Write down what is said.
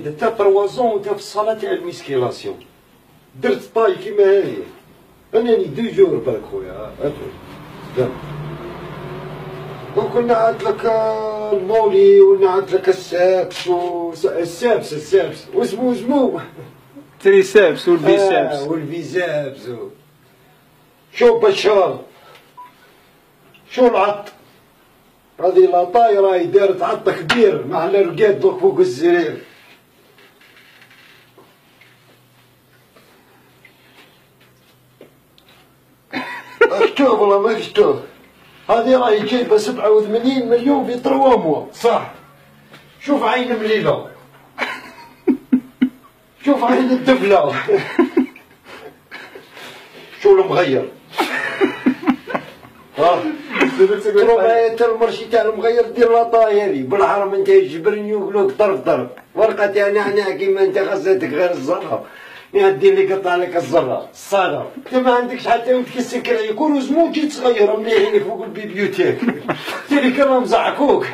وليد تا 3 انت في الصاله تاع الميسكيلاسيون درت طاي كيما هاهي انني 2 جور برك خويا دونك نعاد لك المولي ونعاد لك السابس السابس واسمو تريسابس والبيسابس والبيسابس شو بشار شو العط هذه لا طايره دارت عط كبير مع الرقاد دوك فوق الزرير مكتوب والله مكتوب هذه راهي جايبه 87 مليون في 3 موا صح شوف عين مليله شوف عين الدبله شو المغير تروح انت المرشي تاع المغير دير لاطاي هذي بالحرم انت يجبرني ويقولوك ضرب ورقه تاع نعناع كيما انت خاصتك غير الزرع يدير لي قطع لك الزرع الصاغه انت ما عندكش حتى يوم تكسكر يكونوا زموجي صغيره مليحين فوق البيبيوتيك تيري كانوا مزعكوك